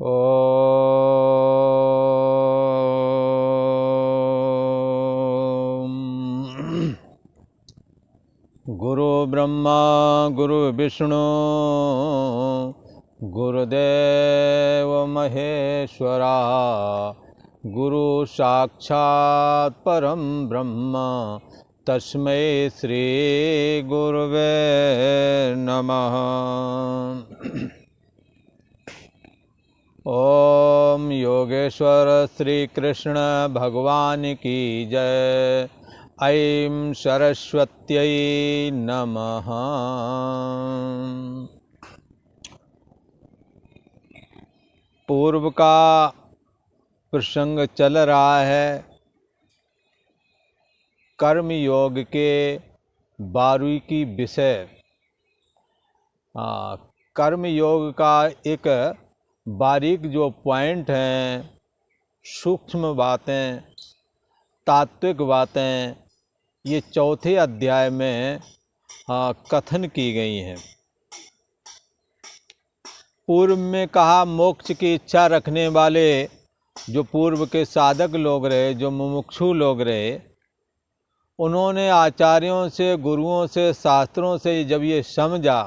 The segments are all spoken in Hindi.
ओम गुरु ब्रह्मा गुरु विष्णु गुरुदेव महेश्वरा गुरु साक्षात् परम ब्रह्म तस्मै श्री गुरुवे नमः। ओम योगेश्वर श्री कृष्ण भगवान की जय। ऐं सरस्वत्यै नमः। पूर्व का प्रसंग चल रहा है कर्म योग के 12वीं की विषय। कर्म योग का एक बारीक जो पॉइंट हैं, सूक्ष्म बातें, तात्विक बातें, ये चौथे अध्याय में कथन की गई हैं। पूर्व में कहा मोक्ष की इच्छा रखने वाले जो पूर्व के साधक लोग रहे, जो मुमुक्षु लोग रहे, उन्होंने आचार्यों से, गुरुओं से, शास्त्रों से जब ये समझा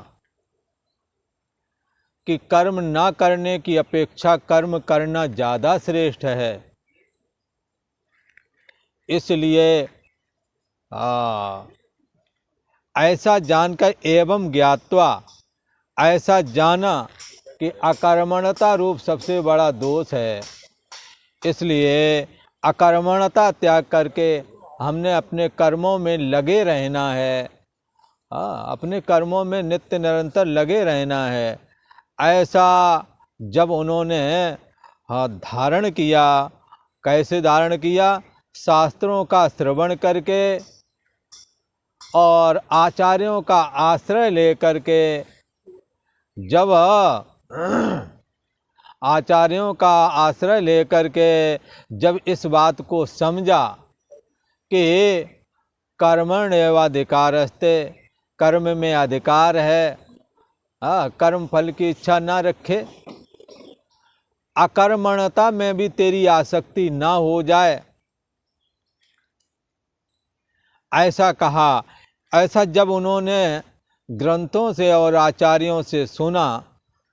कि कर्म ना करने की अपेक्षा कर्म करना ज़्यादा श्रेष्ठ है, इसलिए ऐसा जानकर एवं ज्ञात्वा, ऐसा जाना कि अकर्मण्यता रूप सबसे बड़ा दोष है, इसलिए अकर्मण्यता त्याग करके हमने अपने कर्मों में लगे रहना है। अपने कर्मों में नित्य निरंतर लगे रहना है। ऐसा जब उन्होंने धारण किया, कैसे धारण किया? शास्त्रों का श्रवण करके और आचार्यों का आश्रय लेकर के, जब आचार्यों का आश्रय लेकर के जब इस बात को समझा कि कर्मण्येवाधिकारस्ते, कर्म में अधिकार है, कर्म फल की इच्छा ना रखे, अकर्मण्यता में भी तेरी आसक्ति ना हो जाए, ऐसा कहा। ऐसा जब उन्होंने ग्रंथों से और आचार्यों से सुना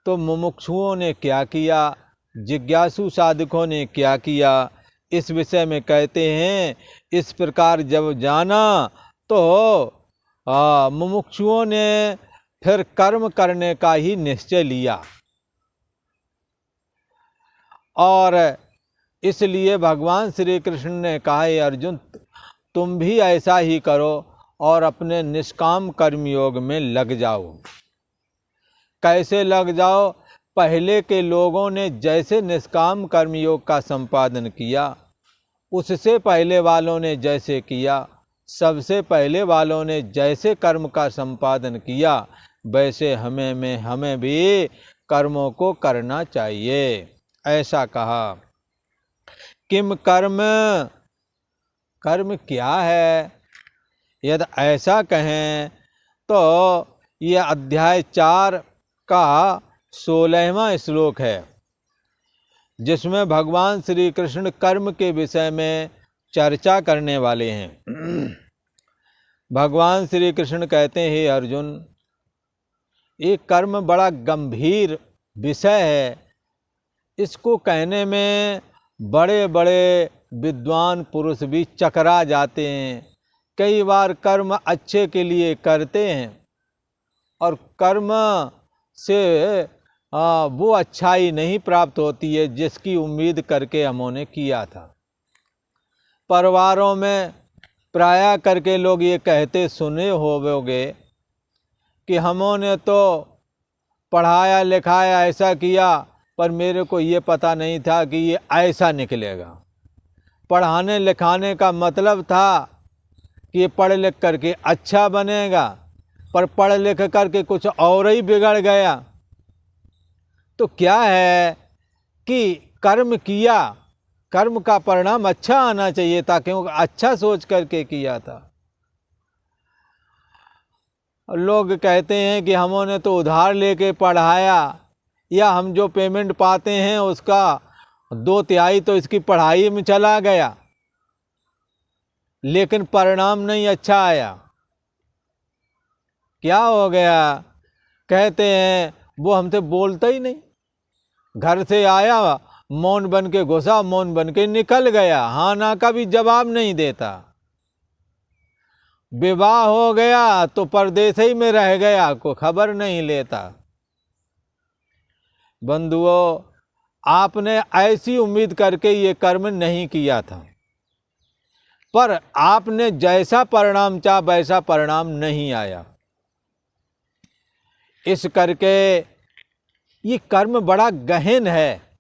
तो मुमुक्षुओं ने क्या किया, जिज्ञासु साधकों ने क्या किया, इस विषय में कहते हैं। इस प्रकार जब जाना तो मुमुक्षुओं ने फिर कर्म करने का ही निश्चय लिया, और इसलिए भगवान श्री कृष्ण ने कहा, हे अर्जुन, तुम भी ऐसा ही करो और अपने निष्काम कर्मयोग में लग जाओ। कैसे लग जाओ? पहले के लोगों ने जैसे निष्काम कर्मयोग का संपादन किया, उससे पहले वालों ने जैसे किया, सबसे पहले वालों ने जैसे कर्म का संपादन किया, वैसे हमें भी कर्मों को करना चाहिए, ऐसा कहा। किम कर्म, कर्म क्या है? यदि ऐसा कहें तो यह अध्याय 4 का 16वां श्लोक है, जिसमें भगवान श्री कृष्ण कर्म के विषय में चर्चा करने वाले हैं। भगवान श्री कृष्ण कहते हैं, हे अर्जुन, ये कर्म बड़ा गंभीर विषय है। इसको कहने में बड़े बड़े विद्वान पुरुष भी चकरा जाते हैं। कई बार कर्म अच्छे के लिए करते हैं और कर्म से वो अच्छाई नहीं प्राप्त होती है जिसकी उम्मीद करके हमने किया था। परिवारों में प्रायः करके लोग ये कहते सुने होगे कि हमने तो पढ़ाया लिखाया, ऐसा किया, पर मेरे को ये पता नहीं था कि ये ऐसा निकलेगा। पढ़ाने लिखाने का मतलब था कि ये पढ़ लिख करके अच्छा बनेगा, पर पढ़ लिख करके कुछ और ही बिगड़ गया। तो क्या है कि कर्म किया, कर्म का परिणाम अच्छा आना चाहिए था, क्योंकि अच्छा सोच करके किया था। लोग कहते हैं कि हमने तो उधार लेके पढ़ाया, या हम जो पेमेंट पाते हैं उसका 2/3 तो इसकी पढ़ाई में चला गया, लेकिन परिणाम नहीं अच्छा आया। क्या हो गया? कहते हैं वो हमसे बोलता ही नहीं, घर से आया मौन बन के घुसा, मौन बन के निकल गया, हाँ ना का भी जवाब नहीं देता। विवाह हो गया तो परदेश ही में रह गया, कोई खबर नहीं लेता। बंधुओं, आपने ऐसी उम्मीद करके ये कर्म नहीं किया था, पर आपने जैसा परिणाम चाहा वैसा परिणाम नहीं आया। इस करके ये कर्म बड़ा गहन है।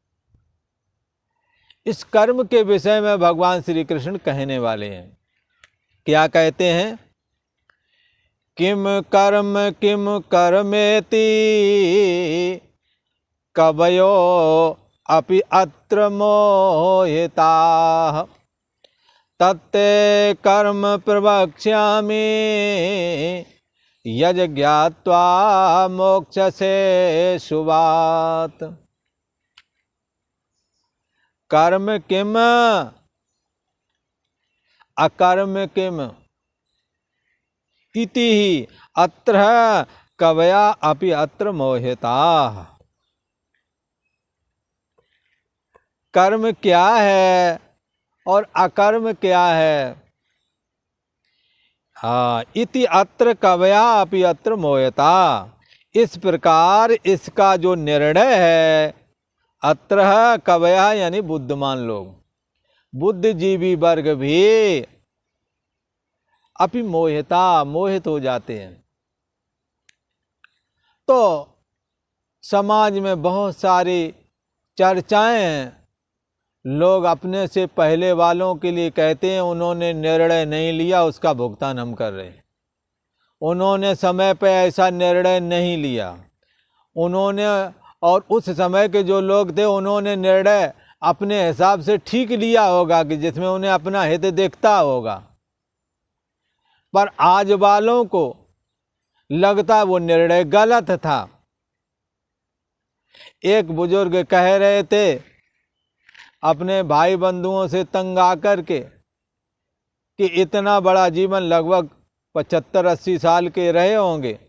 इस कर्म के विषय में भगवान श्री कृष्ण कहने वाले हैं। क्या कहते हैं? किम कर्मेति कवयो अपि अत्र मोहिताः तत्ते कर्म प्रवक्ष्यामि यज ज्ञात्वा मोक्षसे शुभात्। कर्म किम अकर्म किम इति ही अत्र कवया अपि अत्र मोहिताः। कर्म क्या है और अकर्म क्या है? इति अत्र कवया अपि अत्र मोहिता। इस प्रकार इसका जो निर्णय है, अत्र कवया यानी बुद्धिमान लोग, बुद्धिजीवी वर्ग भी अपि मोहिता मोहित हो जाते हैं। तो समाज में बहुत सारी चर्चाएं हैं। लोग अपने से पहले वालों के लिए कहते हैं उन्होंने निर्णय नहीं लिया, उसका भुगतान हम कर रहे हैं। उन्होंने समय पे ऐसा निर्णय नहीं लिया, उन्होंने, और उस समय के जो लोग थे उन्होंने निर्णय अपने हिसाब से ठीक लिया होगा कि जिसमें उन्हें अपना हित दिखता होगा, पर आज वालों को लगता वो निर्णय गलत था। एक बुजुर्ग कह रहे थे अपने भाई बंधुओं से तंग आकर के कि इतना बड़ा जीवन, लगभग 75-80 साल के रहे होंगे,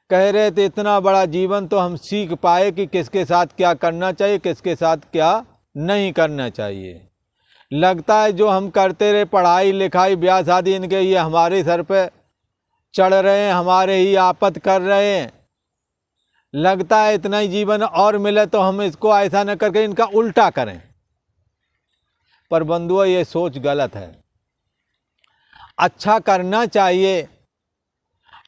कह रहे थे इतना बड़ा जीवन तो हम सीख पाए कि किसके साथ क्या करना चाहिए, किसके साथ क्या नहीं करना चाहिए। लगता है जो हम करते रहे पढ़ाई लिखाई ब्याह शादी, इनके ये हमारे सर पे चढ़ रहे हैं, हमारे ही आपत कर रहे हैं। लगता है इतना ही जीवन और मिले तो हम इसको ऐसा न करके इनका उल्टा करें। पर बंधुओं, ये सोच गलत है। अच्छा करना चाहिए।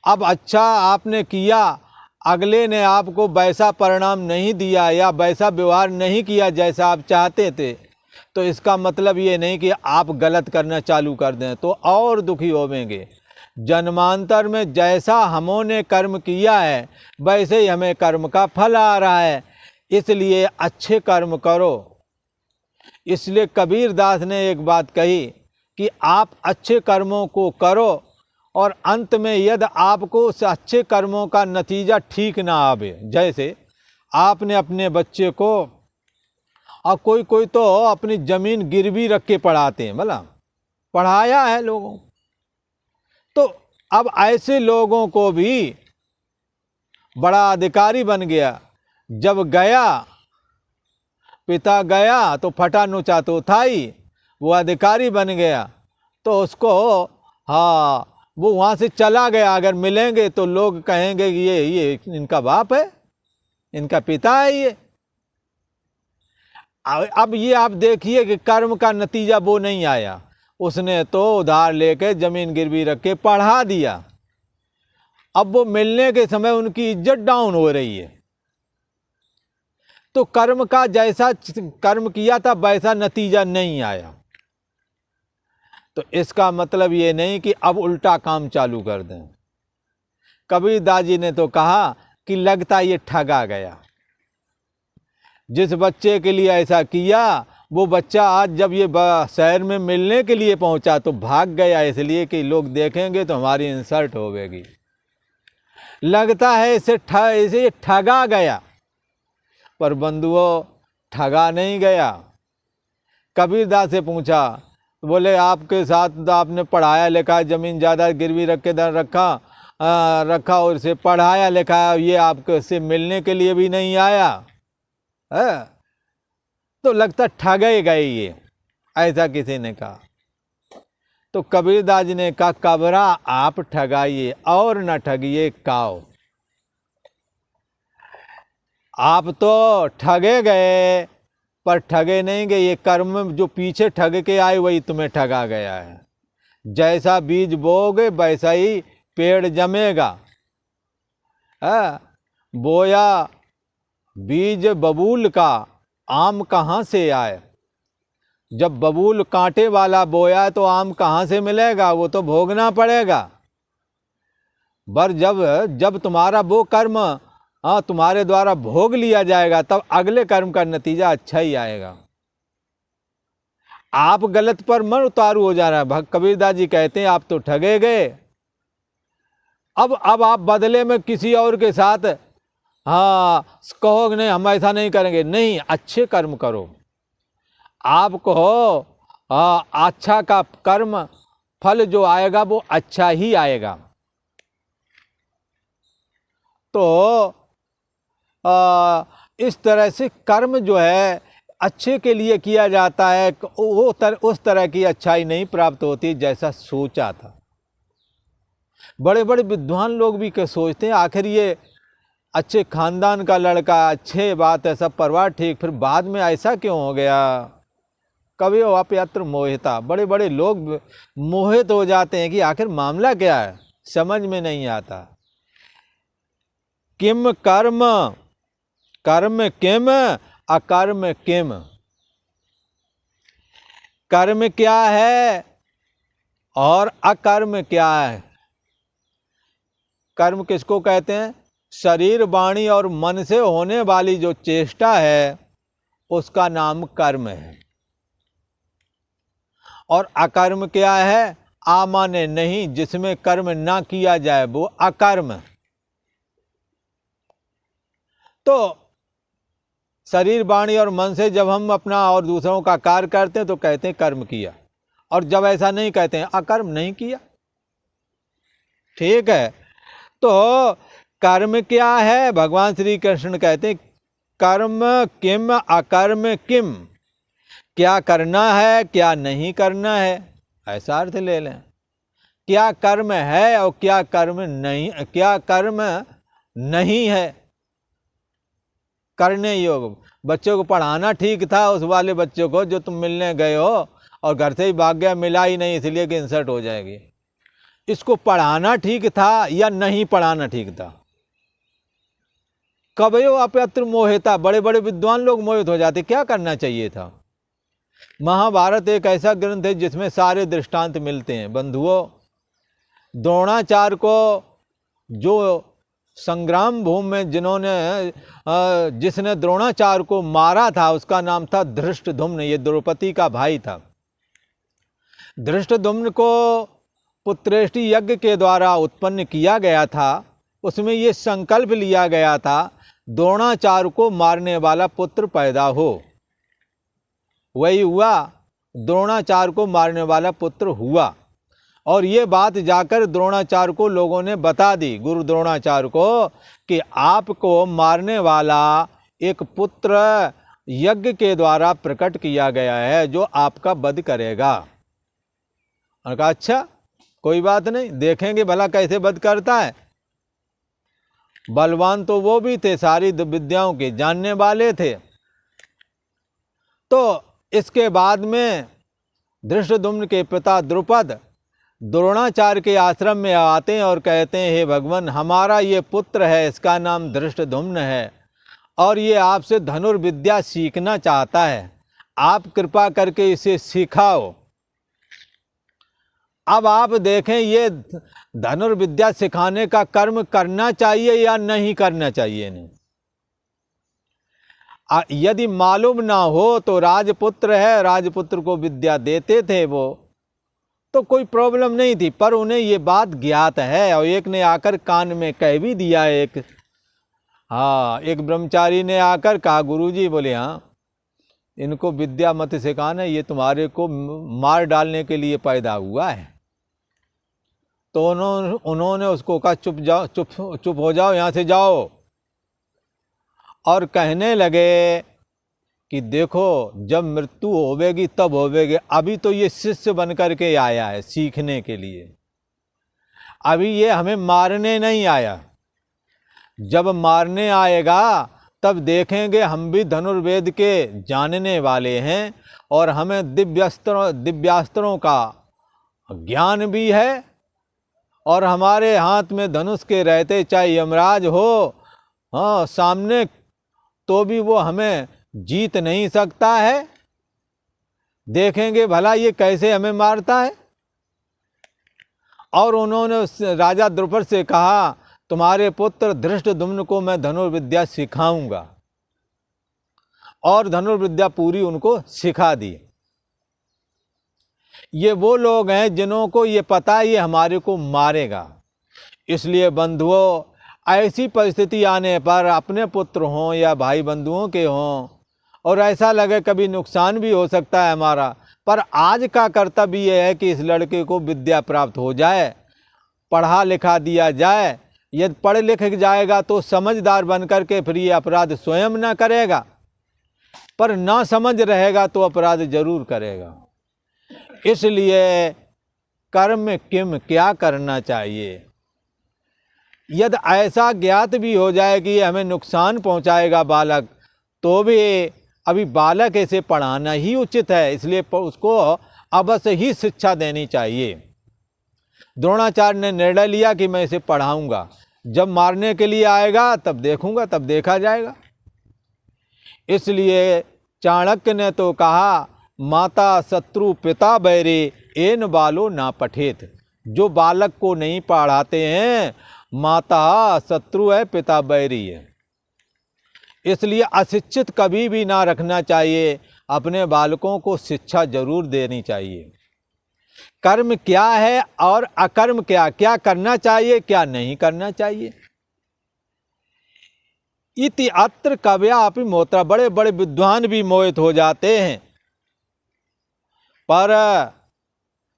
अब अच्छा आपने किया, अगले ने आपको वैसा परिणाम नहीं दिया या वैसा व्यवहार नहीं किया जैसा आप चाहते थे, तो इसका मतलब ये नहीं कि आप गलत करना चालू कर दें, तो और दुखी होवेंगे। जन्मांतर में जैसा हमने कर्म किया है वैसे ही हमें कर्म का फल आ रहा है, इसलिए अच्छे कर्म करो। इसलिए कबीर दास ने एक बात कही कि आप अच्छे कर्मों को करो और अंत में यदि आपको उस अच्छे कर्मों का नतीजा ठीक ना आवे, जैसे आपने अपने बच्चे को, और कोई कोई तो अपनी ज़मीन गिरवी रख के पढ़ाते हैं, भला पढ़ाया है लोगों, तो अब ऐसे लोगों को भी बड़ा अधिकारी बन गया। जब गया पिता गया तो फटा नुचा तो था ही, वो अधिकारी बन गया, तो उसको वो वहाँ से चला गया। अगर मिलेंगे तो लोग कहेंगे कि ये इनका बाप है, इनका पिता है ये। अब ये आप देखिए कि कर्म का नतीजा वो नहीं आया। उसने तो उधार लेके ज़मीन गिरवी रख के पढ़ा दिया। अब वो मिलने के समय उनकी इज्जत डाउन हो रही है। तो कर्म का जैसा कर्म किया था वैसा नतीजा नहीं आया, तो इसका मतलब ये नहीं कि अब उल्टा काम चालू कर दें। कबीर दास जी ने तो कहा कि लगता ये ठगा गया। जिस बच्चे के लिए ऐसा किया वो बच्चा आज जब ये शहर में मिलने के लिए पहुंचा तो भाग गया, इसलिए कि लोग देखेंगे तो हमारी इंसल्ट होगी। लगता है इसे ठगा गया। पर बंधुओं ठगा नहीं गया। कबीरदास से पूछा, बोले आपके साथ आपने पढ़ाया लिखाया, ज़मीन ज़्यादा गिरवी रख के रखा और इसे पढ़ाया लिखाया, ये आपके से मिलने के लिए भी नहीं आया है, तो लगता ठगे गए ये, ऐसा किसी ने कहा। तो कबीरदास जी ने कहा, कबरा आप ठगाइए और न ठगिए काओ। आप तो ठगे गए पर ठगे नहीं गए, ये कर्म जो पीछे ठग के आए वही तुम्हें ठगा गया है। जैसा बीज बोओगे वैसा ही पेड़ जमेगा। बोया बीज बबूल का, आम कहाँ से आए। जब बबूल कांटे वाला बोया तो आम कहाँ से मिलेगा, वो तो भोगना पड़ेगा। पर जब तुम्हारा वो कर्म तुम्हारे द्वारा भोग लिया जाएगा, तब अगले कर्म का नतीजा अच्छा ही आएगा। आप गलत पर मन उतारू हो जा रहा है। कबीरदास जी कहते हैं आप तो ठगे गए, अब आप बदले में किसी और के साथ कहोगे नहीं हम ऐसा नहीं करेंगे, नहीं, अच्छे कर्म करो। आप कहो अच्छा का कर्म फल जो आएगा वो अच्छा ही आएगा। तो इस तरह से कर्म जो है अच्छे के लिए किया जाता है, उस तरह की अच्छाई नहीं प्राप्त होती जैसा सोचा था। बड़े बड़े विद्वान लोग भी सोचते हैं आखिर ये अच्छे खानदान का लड़का, अच्छे बात है, सब परिवार ठीक, फिर बाद में ऐसा क्यों हो गया। कभी अपयत्र मोहिता, बड़े बड़े लोग मोहित हो जाते हैं कि आखिर मामला क्या है, समझ में नहीं आता। किम कर्म, कर्म किम अकर्म किम। कर्म क्या है और अकर्म क्या है। कर्म किसको कहते हैं, शरीर वाणी और मन से होने वाली जो चेष्टा है उसका नाम कर्म है। और अकर्म क्या है, आ माने नहीं, जिसमें कर्म ना किया जाए वो अकर्म। तो शरीर वाणी और मन से जब हम अपना और दूसरों का कार्य करते हैं तो कहते हैं कर्म किया, और जब ऐसा नहीं कहते हैं अकर्म नहीं किया। ठीक है, तो कर्म क्या है, भगवान श्री कृष्ण कहते हैं कर्म किम अकर्म किम। क्या करना है क्या नहीं करना है, ऐसा अर्थ ले लें। क्या कर्म है और क्या कर्म नहीं है, करने योग। बच्चों को पढ़ाना ठीक था, उस वाले बच्चों को जो तुम मिलने गए हो और घर से ही भाग गया, मिला ही नहीं इसलिए कि इंसल्ट हो जाएगी। इसको पढ़ाना ठीक था या नहीं पढ़ाना ठीक था। कबयो अपयत्र मोहिता, बड़े बड़े विद्वान लोग मोहित हो जाते, क्या करना चाहिए था। महाभारत एक ऐसा ग्रंथ है जिसमें सारे दृष्टांत मिलते हैं। बंधुओं, द्रोणाचार्य को जो संग्राम भूमि में जिसने द्रोणाचार्य को मारा था उसका नाम था धृष्टद्युम्न, ये द्रौपदी का भाई था। धृष्टद्युम्न को पुत्रेष्टि यज्ञ के द्वारा उत्पन्न किया गया था। उसमें ये संकल्प लिया गया था द्रोणाचार्य को मारने वाला पुत्र पैदा हो। वही हुआ, द्रोणाचार्य को मारने वाला पुत्र हुआ। और ये बात जाकर द्रोणाचार्य को लोगों ने बता दी, गुरु द्रोणाचार्य को, कि आपको मारने वाला एक पुत्र यज्ञ के द्वारा प्रकट किया गया है जो आपका वध करेगा। उन्होंने कहा अच्छा कोई बात नहीं, देखेंगे भला कैसे वध करता है। बलवान तो वो भी थे, सारी विद्याओं के जानने वाले थे। तो इसके बाद में धृष्टद्युम्न के पिता द्रुपद द्रोणाचार्य के आश्रम में आते हैं और कहते हैं हे भगवान, हमारा ये पुत्र है, इसका नाम धृष्टद्युम्न है और ये आपसे धनुर्विद्या सीखना चाहता है, आप कृपा करके इसे सिखाओ। अब आप देखें ये धनुर्विद्या सिखाने का कर्म करना चाहिए या नहीं करना चाहिए। नहीं, यदि मालूम ना हो तो राजपुत्र है, राजपुत्र को विद्या देते थे वो, तो कोई प्रॉब्लम नहीं थी। पर उन्हें ये बात ज्ञात है और एक ने आकर कान में कह भी दिया, एक हाँ, एक ब्रह्मचारी ने आकर कहा, गुरुजी, बोले हाँ, इनको विद्या मत सिखाना, ये तुम्हारे को मार डालने के लिए पैदा हुआ है। तो उन्होंने उसको कहा, चुप जाओ, चुप हो जाओ, यहाँ से जाओ। और कहने लगे कि देखो, जब मृत्यु होवेगी तब होवेगी, अभी तो ये शिष्य बन करके आया है सीखने के लिए, अभी ये हमें मारने नहीं आया। जब मारने आएगा तब देखेंगे हम भी धनुर्वेद के जानने वाले हैं और हमें दिव्यास्त्रों का ज्ञान भी है, और हमारे हाथ में धनुष के रहते चाहे यमराज हो हाँ सामने, तो भी वो हमें जीत नहीं सकता है। देखेंगे भला ये कैसे हमें मारता है। और उन्होंने उस राजा द्रुपद से कहा, तुम्हारे पुत्र धृष्टद्युम्न को मैं धनुर्विद्या सिखाऊंगा। और धनुर्विद्या पूरी उनको सिखा दी। ये वो लोग हैं जिन्हों को ये पता है ये हमारे को मारेगा। इसलिए बंधुओं, ऐसी परिस्थिति आने पर अपने पुत्र हों या भाई बंधुओं के हों, और ऐसा लगे कभी नुकसान भी हो सकता है हमारा, पर आज का कर्तव्य ये है कि इस लड़के को विद्या प्राप्त हो जाए, पढ़ा लिखा दिया जाए। यदि पढ़ लिख जाएगा तो समझदार बन करके फिर ये अपराध स्वयं न करेगा, पर ना समझ रहेगा तो अपराध जरूर करेगा। इसलिए कर्म किम, क्या करना चाहिए। यदि ऐसा ज्ञात भी हो जाए कि ये हमें नुकसान पहुंचाएगा बालक, तो भी अभी बालक ऐसे पढ़ाना ही उचित है, इसलिए उसको अवश्य ही शिक्षा देनी चाहिए। द्रोणाचार्य ने निर्णय लिया कि मैं इसे पढ़ाऊंगा, जब मारने के लिए आएगा तब देखूंगा, तब देखा जाएगा। इसलिए चाणक्य ने तो कहा, माता शत्रु पिता बैरी, एन बालो ना पठेत। जो बालक को नहीं पढ़ाते हैं, माता शत्रु है, पिता बैरी है। इसलिए अशिक्षित कभी भी ना रखना चाहिए, अपने बालकों को शिक्षा जरूर देनी चाहिए। कर्म क्या है और अकर्म क्या, क्या करना चाहिए क्या नहीं करना चाहिए। इति अत्र कव्या अपि मोत्रा, बड़े बड़े विद्वान भी मोहित हो जाते हैं, पर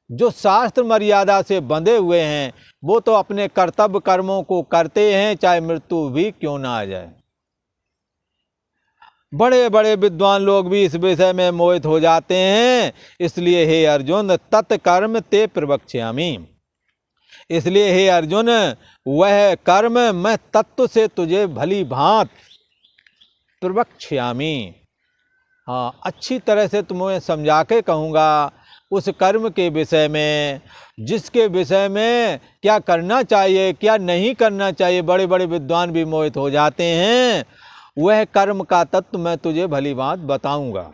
जो शास्त्र मर्यादा से बंधे हुए हैं वो तो अपने कर्तव्य कर्मों को करते हैं, चाहे मृत्यु भी क्यों ना आ जाए। बड़े बड़े विद्वान लोग भी इस विषय में मोहित हो जाते हैं। इसलिए हे अर्जुन, तत्कर्म ते प्रवक्ष्यामि। इसलिए हे अर्जुन, वह कर्म मैं तत्व से तुझे भली भांत प्रवक्ष्यामि, हाँ अच्छी तरह से तुम्हें समझा के कहूँगा उस कर्म के विषय में, जिसके विषय में क्या करना चाहिए क्या नहीं करना चाहिए। बड़े बड़े विद्वान भी मोहित हो जाते हैं, वह कर्म का तत्व मैं तुझे भली बात बताऊंगा।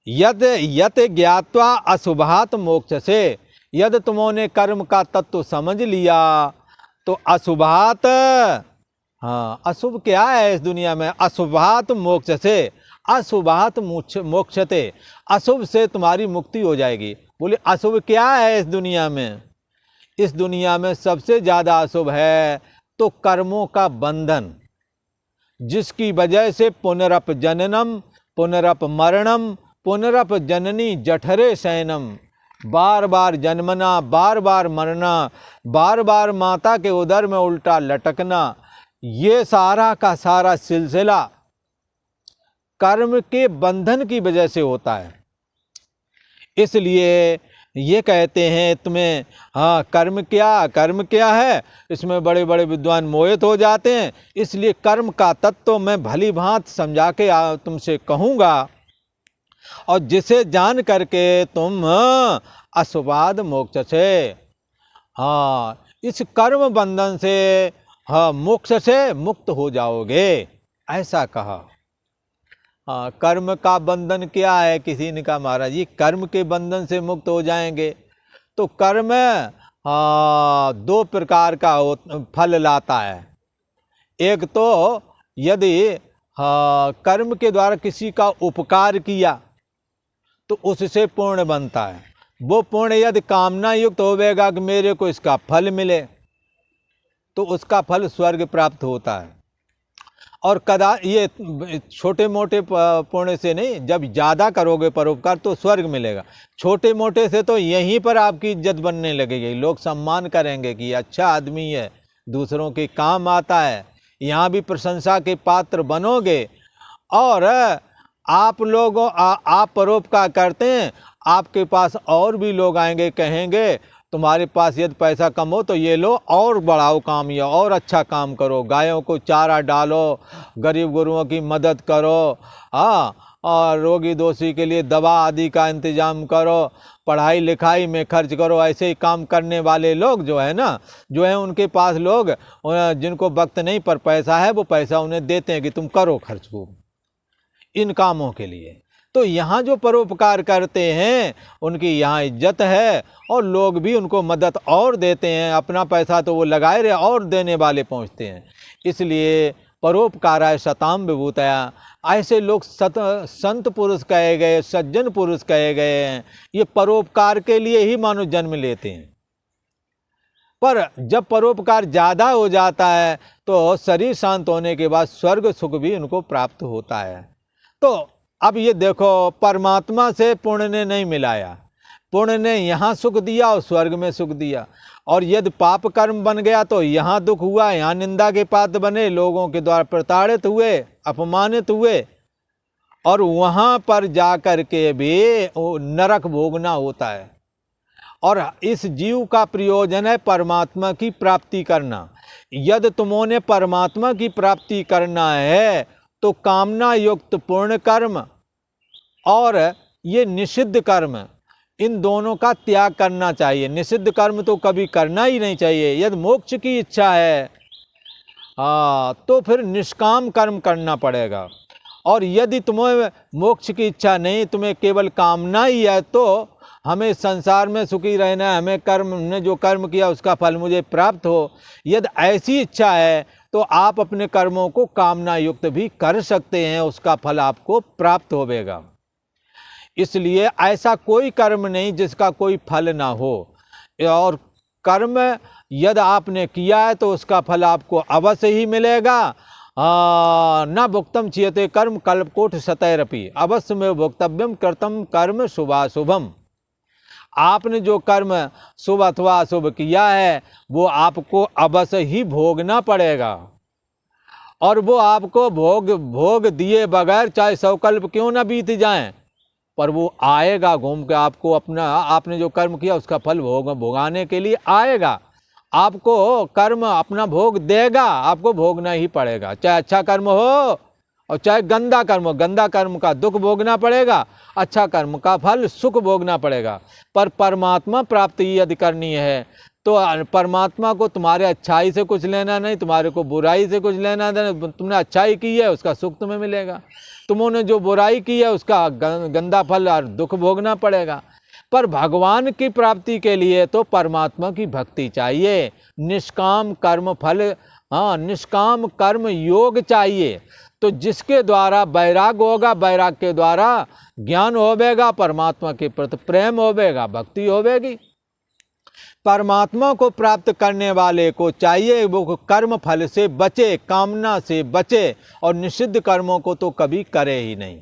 यद यत ज्ञात्वा अशुभात मोक्ष से, यदि तुमने कर्म का तत्व समझ लिया तो अशुभात, हाँ अशुभ क्या है इस दुनिया में, अशुभात मोक्ष से, अशुभात मोक्षते, अशुभ से तुम्हारी मुक्ति हो जाएगी। बोले अशुभ क्या है इस दुनिया में। इस दुनिया में सबसे ज़्यादा अशुभ है तो कर्मों का बंधन, जिसकी वजह से पुनरप जननम पुनरप मरणम पुनरप जननी जठरे शयनम, बार बार जन्मना, बार बार मरना, बार बार माता के उदर में उल्टा लटकना, ये सारा का सारा सिलसिला कर्म के बंधन की वजह से होता है। इसलिए ये कहते हैं तुम्हें, हाँ कर्म क्या है, इसमें बड़े बड़े विद्वान मोहित हो जाते हैं। इसलिए कर्म का तत्व मैं भली भांति समझा के तुमसे कहूँगा, और जिसे जान करके तुम अशुभाद मोक्ष से, हाँ इस कर्म बंधन से, हाँ मोक्ष से मुक्त हो जाओगे, ऐसा कहा। हाँ कर्म का बंधन क्या है, किसी ने कहा महाराज जी कर्म के बंधन से मुक्त हो जाएंगे। तो कर्म दो प्रकार का फल लाता है। एक तो यदि कर्म के द्वारा किसी का उपकार किया तो उससे पुण्य बनता है। वो पुण्य यदि कामना युक्त होवेगा कि मेरे को इसका फल मिले, तो उसका फल स्वर्ग प्राप्त होता है। और कदा ये छोटे मोटे पुण्य से नहीं, जब ज़्यादा करोगे परोपकार तो स्वर्ग मिलेगा। छोटे मोटे से तो यहीं पर आपकी इज्जत बनने लगेगी, लोग सम्मान करेंगे कि अच्छा आदमी है, दूसरों के काम आता है, यहाँ भी प्रशंसा के पात्र बनोगे। और आप लोगों आप परोपकार करते हैं, आपके पास और भी लोग आएंगे, कहेंगे तुम्हारे पास यदि पैसा कम हो तो ये लो और बढ़ाओ काम, या और अच्छा काम करो, गायों को चारा डालो, गरीब गुरुओं की मदद करो, हाँ, और रोगी दोषी के लिए दवा आदि का इंतजाम करो, पढ़ाई लिखाई में खर्च करो। ऐसे ही काम करने वाले लोग जो है ना, जो है उनके पास लोग जिनको वक्त नहीं पर पैसा है, वो पैसा उन्हें देते हैं कि तुम करो खर्च को इन कामों के लिए। तो यहाँ जो परोपकार करते हैं उनकी यहाँ इज्जत है, और लोग भी उनको मदद और देते हैं। अपना पैसा तो वो लगाए रहे और देने वाले पहुँचते हैं। इसलिए परोपकाराय सताम विभूतया, ऐसे लोग संत पुरुष कहे गए, सज्जन पुरुष कहे गए हैं। ये परोपकार के लिए ही मानो जन्म लेते हैं। पर जब परोपकार ज़्यादा हो जाता है तो शरीर शांत होने के बाद स्वर्ग सुख भी उनको प्राप्त होता है। तो अब ये देखो, परमात्मा से पुण्य ने नहीं मिलाया, पुण्य ने यहाँ सुख दिया और स्वर्ग में सुख दिया। और यदि पाप कर्म बन गया तो यहाँ दुख हुआ, यहाँ निंदा के पात्र बने, लोगों के द्वारा प्रताड़ित हुए, अपमानित हुए, और वहाँ पर जा कर के भी नरक भोगना होता है। और इस जीव का प्रयोजन है परमात्मा की प्राप्ति करना। यदि तुमने परमात्मा की प्राप्ति करना है तो कामना युक्त पूर्ण कर्म और ये निषिद्ध कर्म, इन दोनों का त्याग करना चाहिए। निषिद्ध कर्म तो कभी करना ही नहीं चाहिए। यदि मोक्ष की इच्छा है तो फिर निष्काम कर्म करना पड़ेगा। और यदि तुम्हें मोक्ष की इच्छा नहीं, तुम्हें केवल कामना ही है, तो हमें संसार में सुखी रहना है, हमें कर्म ने जो कर्म किया उसका फल मुझे प्राप्त हो, यदि ऐसी इच्छा है तो आप अपने कर्मों को कामना युक्त भी कर सकते हैं, उसका फल आपको प्राप्त होगा। इसलिए ऐसा कोई कर्म नहीं जिसका कोई फल ना हो। और कर्म यदि आपने किया है तो उसका फल आपको अवश्य ही मिलेगा। न भुक्तम चीयते कर्म कल्पकोट शतैरपि अवश्य में भोक्तव्यम कर्तम कर्म शुभाशुभम। आपने जो कर्म शुभ अथवा अशुभ किया है वो आपको अवश्य ही भोगना पड़ेगा। और वो आपको भोग दिए बगैर चाहे 100 कल्प क्यों ना बीत जाएं, पर वो आएगा घूम के आपको। अपना आपने जो कर्म किया उसका फल भोगाने के लिए आएगा। आपको कर्म अपना भोग देगा, आपको भोगना ही पड़ेगा। चाहे अच्छा कर्म हो और चाहे गंदा कर्म हो। गंदा कर्म का दुख भोगना पड़ेगा, अच्छा कर्म का फल सुख भोगना पड़ेगा। पर परमात्मा प्राप्ति यदि करनी है तो परमात्मा को तुम्हारे अच्छाई से कुछ लेना नहीं, तुम्हारे को बुराई से कुछ लेना नहीं। तुमने अच्छाई की है उसका सुख तुम्हें मिलेगा, तुमने जो बुराई की है उसका गंदा फल और दुख भोगना पड़ेगा। पर भगवान की प्राप्ति के लिए तो परमात्मा की भक्ति चाहिए, निष्काम कर्म फल, निष्काम कर्म योग चाहिए। तो जिसके द्वारा वैराग होगा, वैराग के द्वारा ज्ञान होवेगा, परमात्मा के प्रति प्रेम होवेगा, भक्ति होवेगी। परमात्मा को प्राप्त करने वाले को चाहिए वो कर्म फल से बचे, कामना से बचे, और निषिद्ध कर्मों को तो कभी करे ही नहीं।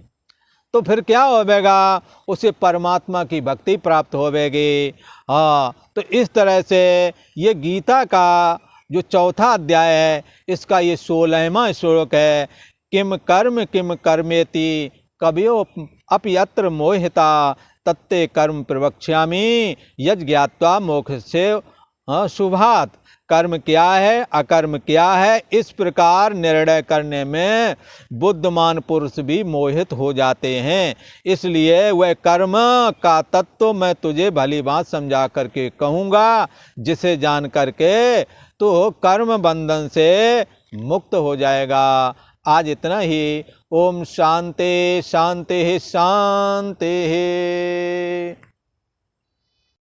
तो फिर क्या होवेगा, उसे परमात्मा की भक्ति प्राप्त होवेगी। तो इस तरह से ये गीता का जो चौथा अध्याय है इसका ये 16वां श्लोक है। किम कर्मेति कवयो अपयत्र मोहिता तत्ते कर्म प्रवक्ष्यामि यज् ज्ञात्वा मोक्ष से शुभात्। कर्म क्या है, अकर्म क्या है, इस प्रकार निर्णय करने में बुद्धिमान पुरुष भी मोहित हो जाते हैं। इसलिए वह कर्म का तत्व मैं तुझे भली बात समझा करके कहूँगा, जिसे जान करके तो कर्म बंधन से मुक्त हो जाएगा। आज इतना ही। ओम शांति शांति शांति।